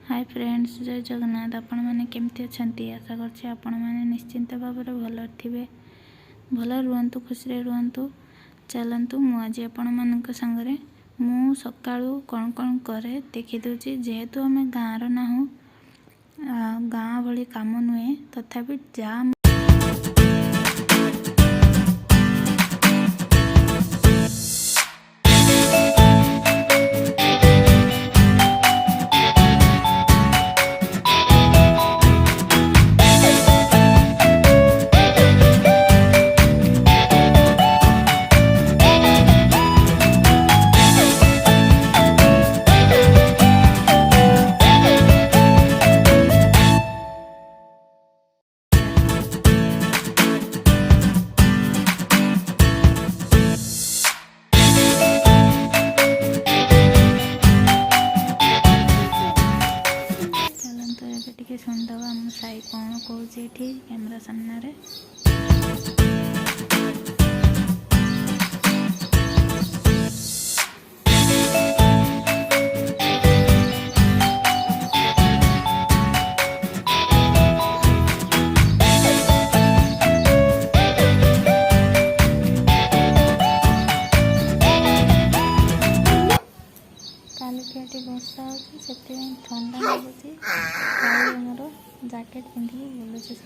Hi friends, जय जगन्नाथ। आपण मैंने केमती अच्छा आशा करछि आपण मैंने निश्चिंत भाव भल थे, भल रुहतु, खुशी रुहतु। चलतु मु आज आपण मान सागर मु सकाळू कौन कौन करे देखी दूची। जेहेतु आम गाँव ना गाँ भली काम नुहे तथापि जा शुणिदवा आम साई कौन कौन कैमेरा सामने। कालिकियाटी वर्षा हो ठंडा लगुच मोर जैकेट पिंधिक बुलूचे से।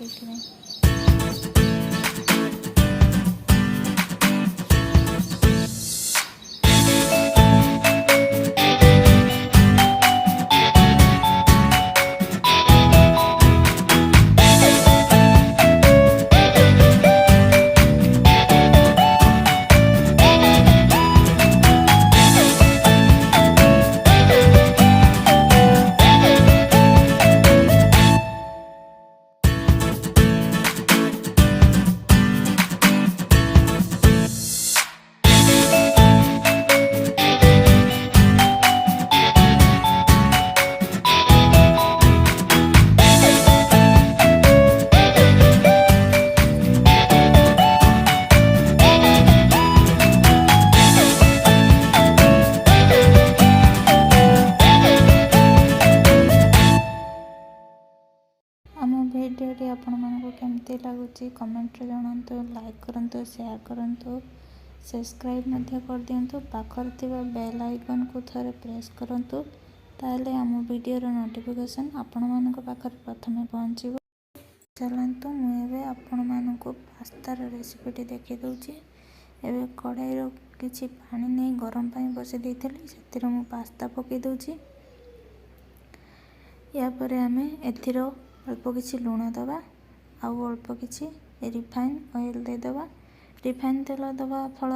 आम भिडियोटी आपण मानक केमती लगुच कमेंट रे जणांतु, लाइक करंतु, शेयर करंतु, सब्सक्राइब मध्य कर दियंतु। पाखर थिबा बेल आइकन को थरे प्रेस करंतु, ताले आम वीडियोर नोटिफिकेशन आपण मानक पाखर प्रथमे पहुंचीबो। चलंतु मु एबे आपण मानक पास्तार रेसिपीटी देखि दउची। एबे कढ़ाई रो किछि पानी नै गरम पाई बसे देइथली, सेतिर मु पास्ता पके दउची। या परे आमे एथिरो अल्प किसी लुण दबा, आउ अल्प किसी रिफाइन ऑयल दे दबा। रिफाइन तेल दबा फल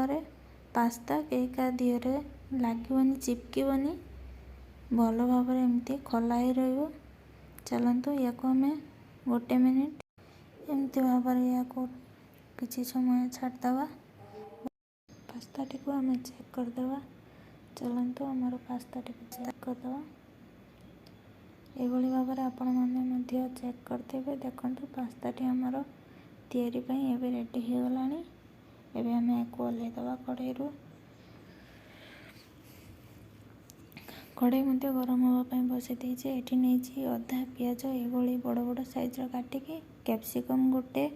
पास्ता केका दिहरे लगे चिपकनी, भल भाव एमती खला ही रहिबो। चलंतु या आम गोटे मिनिट एमती भाव या किसी समय छाड़दवा। पास्ता टी को आम चेक करदवा। चलंतु आमर पास्ता टी चेक करदवा। एभली भाव आपण मैंने चेक करते देखो पास्ताटी आमर तैयारी एबे रेडी हो गलानी। एबे आम ओल्हे दवा कढ़ाई रू। कढ़ाई मध्य गरम होगापी बसई देचे। एठी नहीं अधा पियाज ये बड़ बड़ साइज काटिकी, कैप्सिकम गोटे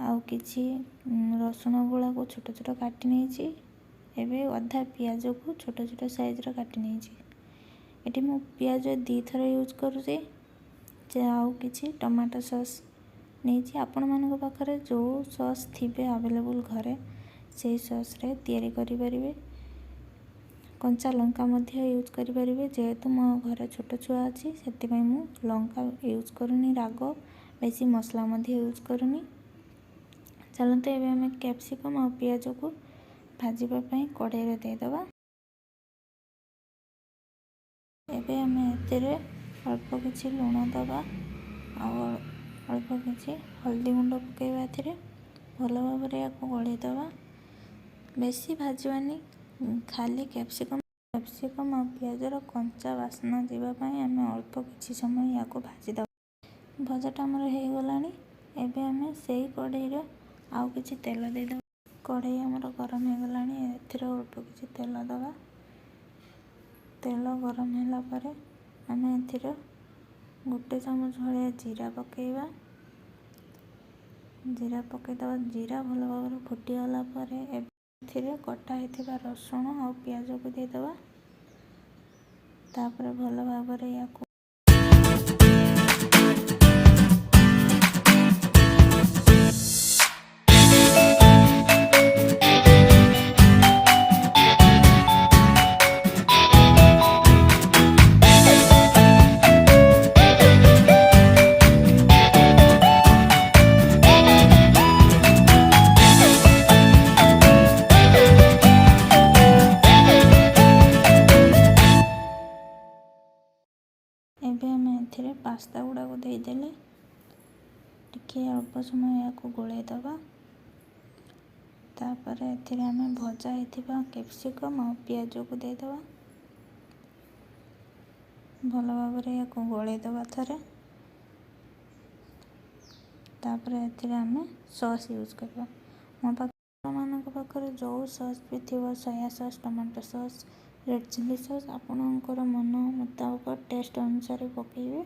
आउ किछि रसुण गुला को छोट छोट काटी नहीं। एबे अधा पियाज को छोट छोट साइज काटी नहीं। एटी मु पियाज 2 थर यूज करुचे। आउ किछि टमाटो सॉस नहीं। आपण मानक पाखरे जो सॉस थिबे अवेलेबल घरे से सॉस रे तैयारी करि परिबे। कंचा लंका मध्य यूज करि परिबे। जेहेतु मो घरे छोट छुआ अछि सेति पई मु लंका यूज करूनी, राग बेसी मसला मध्य यूज करूनी। चलते एबे हमें कैप्सिकम और पियाज को भाजीबा पई कढ़ाई रे दे दबा। एबे आम एतिरे अल्प किछि लुण दबा, अल्प किछि हल्दी गुंड पकेबा। एथिरे भल भाव या गढ़ी दबा। बेसी भाजवानी, खाली कैप्सिकम और पियाजर कंचा बास्ना जावाई आम अल्प किछि समय या भाजीद। भजाटा आमर हो गलानी। एबे आम से कढ़ाई रे आउ किछि तेल दे दबा। कढ़ाई आमर गरम हो गलानी। एथिरे अल्प किछि तेल दबा। तेल गरम होला परे आमे एथिरे ଗୋଟେ ଚାମଚ ଭଳିଆ ଜିରା ପକାଇବା। ଜିରା ପକାଇଦେବା। ଜିରା ଭଲ ଭାବରେ ଫୁଟିଗଲା ପରେ ଏଥିରେ କଟା ହେଇଥିବା ରସୁଣ ଆଉ ପିଆଜକୁ ଦେଇଦେବା। ତାପରେ ଭଲ ଭାବରେ ୟାକୁ ଏବେ ଆମେ ଏଥିରେ ପାସ୍ତା ଗୁଡ଼ାକୁ ଦେଇଦେଲେ ଟିକେ ଅଳ୍ପ ସମୟ ୟାକୁ ଗୋଳେଇ ଦେବା। ତାପରେ ଏଥିରେ ଆମେ ଭଜା ହେଇଥିବା କ୍ୟାପ୍ସିକମ୍ ଆଉ ପିଆଜକୁ ଦେଇଦେବା। ଭଲ ଭାବରେ ୟାକୁ ଗୋଳେଇ ଦେବା ଥରେ। ତାପରେ ଏଥିରେ ଆମେ ସସ୍ ୟୁଜ୍ କରିବା। ଆପଣମାନଙ୍କ ପାଖରେ ଯେଉଁ ସସ୍ ବି ଥିବ, soya sauce, tomato sauce, red chilli sauce, ଆପଣଙ୍କର ମନ ମୁତାବକ ଟେଷ୍ଟ ଅନୁସାରେ ପକାଇବେ।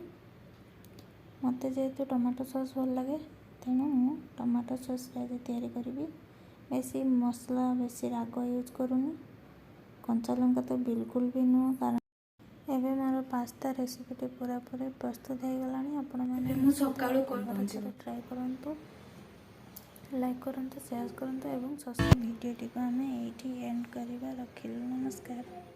ମୋତେ ଯେହେତୁ ଟମାଟୋ ସସ୍ ଭଲ ଲାଗେ, ତେଣୁ ମୁଁ ଟମାଟୋ ସସ୍ରେ ଆଜି ତିଆରି କରିବି। ବେଶୀ ମସଲା, ବେଶୀ ରାଗ ୟୁଜ୍ କରୁନି। କଞ୍ଚା ଲଙ୍କା ତ ବିଲକୁଲ ବି ନୁହଁ, କାରଣ ଏବେ ମୋର ପାସ୍ତା ରେସିପିଟି ପୁରାପୁରି ପ୍ରସ୍ତୁତ ହେଇଗଲାଣି। ଆପଣମାନେ ମୁଁ ସକାଳୁ କରିଦେଉଛି। ଟ୍ରାଏ କରନ୍ତୁ, ଲାଇକ୍ କରନ୍ତୁ, ସେୟାର କରନ୍ତୁ ଏବଂ ଭିଡ଼ିଓଟିକୁ ଆମେ ଏଇଠି ଏଣ୍ଡ କରିବା। ରଖିଲୁ, ନମସ୍କାର।